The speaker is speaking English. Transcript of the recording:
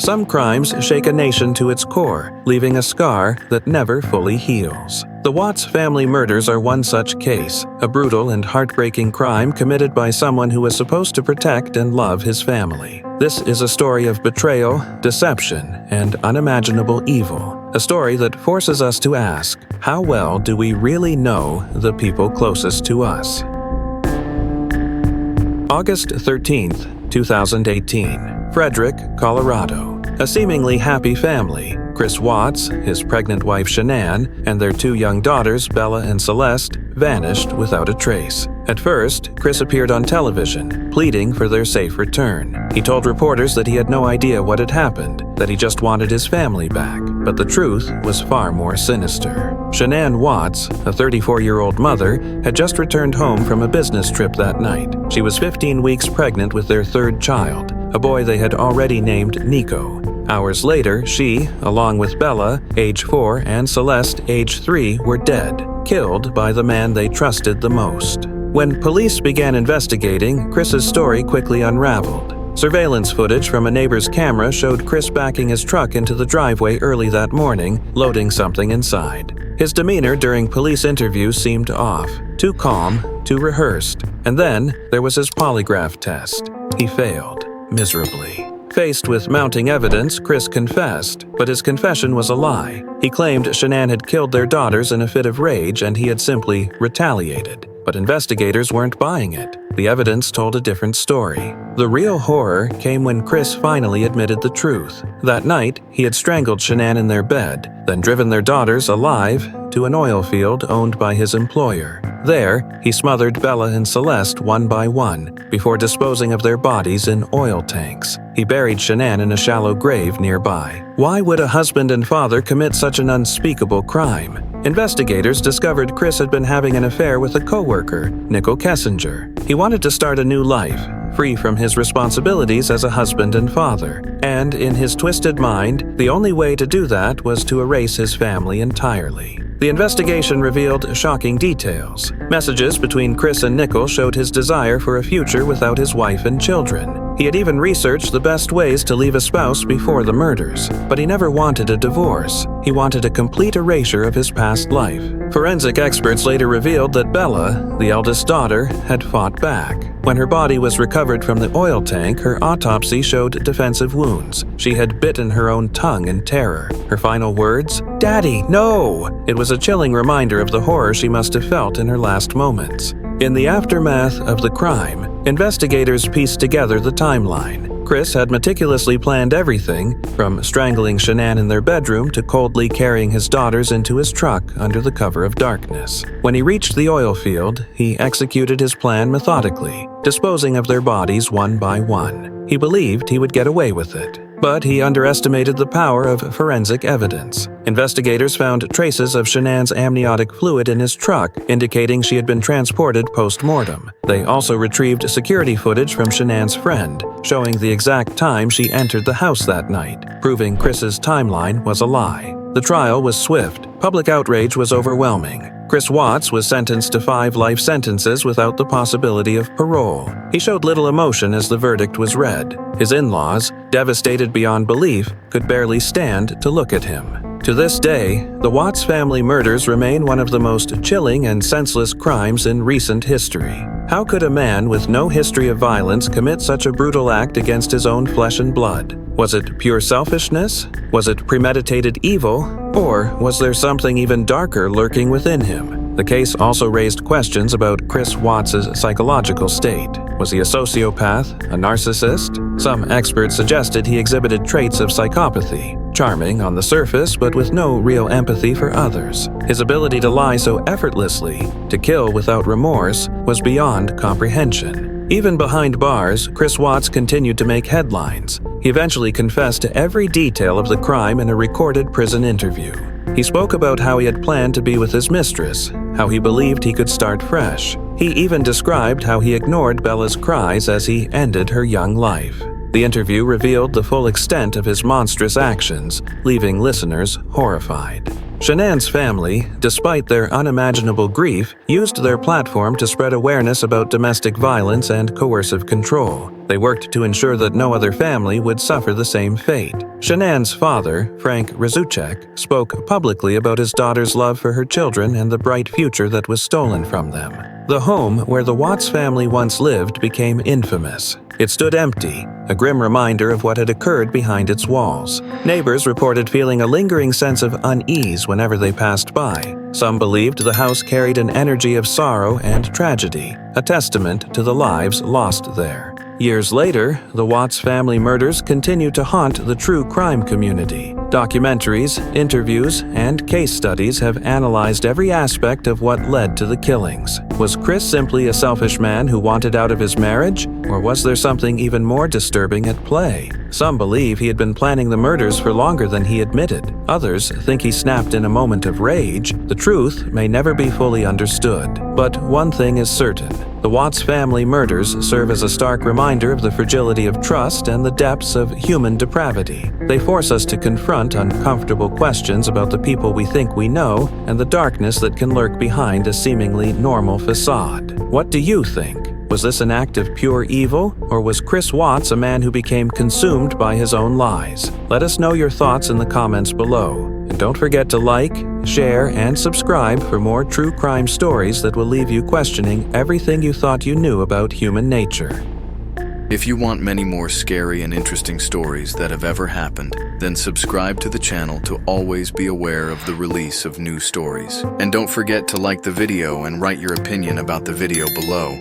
Some crimes shake a nation to its core, leaving a scar that never fully heals. The Watts family murders are one such case, a brutal and heartbreaking crime committed by someone who was supposed to protect and love his family. This is a story of betrayal, deception, and unimaginable evil. A story that forces us to ask, how well do we really know the people closest to us? August 13th, 2018. Frederick, Colorado. A seemingly happy family. Chris Watts, his pregnant wife Shanann, and their two young daughters, Bella and Celeste, vanished without a trace. At first, Chris appeared on television, pleading for their safe return. He told reporters that he had no idea what had happened, that he just wanted his family back. But the truth was far more sinister. Shanann Watts, a 34-year-old mother, had just returned home from a business trip that night. She was 15 weeks pregnant with their third child, a boy they had already named Nico. Hours later, she, along with Bella, age 4, and Celeste, age 3, were dead, killed by the man they trusted the most. When police began investigating, Chris's story quickly unraveled. Surveillance footage from a neighbor's camera showed Chris backing his truck into the driveway early that morning, loading something inside. His demeanor during police interviews seemed off, too calm, too rehearsed. And then there was his polygraph test. He failed, miserably. Faced with mounting evidence, Chris confessed, but his confession was a lie. He claimed Shanann had killed their daughters in a fit of rage and he had simply retaliated. But investigators weren't buying it. The evidence told a different story. The real horror came when Chris finally admitted the truth. That night, he had strangled Shanann in their bed, then driven their daughters alive to an oil field owned by his employer. There, he smothered Bella and Celeste one by one, before disposing of their bodies in oil tanks. He buried Shanann in a shallow grave nearby. Why would a husband and father commit such an unspeakable crime? Investigators discovered Chris had been having an affair with a coworker, Nicole Kessinger. He wanted to start a new life, free from his responsibilities as a husband and father. And in his twisted mind, the only way to do that was to erase his family entirely. The investigation revealed shocking details. Messages between Chris and Nicole showed his desire for a future without his wife and children. He had even researched the best ways to leave a spouse before the murders, but he never wanted a divorce. He wanted a complete erasure of his past life. Forensic experts later revealed that Bella, the eldest daughter, had fought back. When her body was recovered from the oil tank, her autopsy showed defensive wounds. She had bitten her own tongue in terror. Her final words? "Daddy, no!" It was a chilling reminder of the horror she must have felt in her last moments. In the aftermath of the crime, investigators pieced together the timeline. Chris had meticulously planned everything, from strangling Shanann in their bedroom to coldly carrying his daughters into his truck under the cover of darkness. When he reached the oil field, he executed his plan methodically, disposing of their bodies one by one. He believed he would get away with it. But he underestimated the power of forensic evidence. Investigators found traces of Shanann's amniotic fluid in his truck, indicating she had been transported post-mortem. They also retrieved security footage from Shanann's friend, showing the exact time she entered the house that night, proving Chris's timeline was a lie. The trial was swift. Public outrage was overwhelming. Chris Watts was sentenced to 5 life sentences without the possibility of parole. He showed little emotion as the verdict was read. His in-laws, devastated beyond belief, could barely stand to look at him. To this day, the Watts family murders remain one of the most chilling and senseless crimes in recent history. How could a man with no history of violence commit such a brutal act against his own flesh and blood? Was it pure selfishness? Was it premeditated evil? Or was there something even darker lurking within him? The case also raised questions about Chris Watts' psychological state. Was he a sociopath, a narcissist? Some experts suggested he exhibited traits of psychopathy, charming on the surface but with no real empathy for others. His ability to lie so effortlessly, to kill without remorse, was beyond comprehension. Even behind bars, Chris Watts continued to make headlines. He eventually confessed to every detail of the crime in a recorded prison interview. He spoke about how he had planned to be with his mistress, how he believed he could start fresh. He even described how he ignored Bella's cries as he ended her young life. The interview revealed the full extent of his monstrous actions, leaving listeners horrified. Shanann's family, despite their unimaginable grief, used their platform to spread awareness about domestic violence and coercive control. They worked to ensure that no other family would suffer the same fate. Shanann's father, Frank Razuchek, spoke publicly about his daughter's love for her children and the bright future that was stolen from them. The home where the Watts family once lived became infamous. It stood empty, a grim reminder of what had occurred behind its walls. Neighbors reported feeling a lingering sense of unease whenever they passed by. Some believed the house carried an energy of sorrow and tragedy, a testament to the lives lost there. Years later, the Watts family murders continue to haunt the true crime community. Documentaries, interviews, and case studies have analyzed every aspect of what led to the killings. Was Chris simply a selfish man who wanted out of his marriage, or was there something even more disturbing at play? Some believe he had been planning the murders for longer than he admitted. Others think he snapped in a moment of rage. The truth may never be fully understood. But one thing is certain. The Watts family murders serve as a stark reminder of the fragility of trust and the depths of human depravity. They force us to confront uncomfortable questions about the people we think we know and the darkness that can lurk behind a seemingly normal facade. What do you think? Was this an act of pure evil, or was Chris Watts a man who became consumed by his own lies? Let us know your thoughts in the comments below. And don't forget to like, share, and subscribe for more true crime stories that will leave you questioning everything you thought you knew about human nature. If you want many more scary and interesting stories that have ever happened, then subscribe to the channel to always be aware of the release of new stories. And don't forget to like the video and write your opinion about the video below.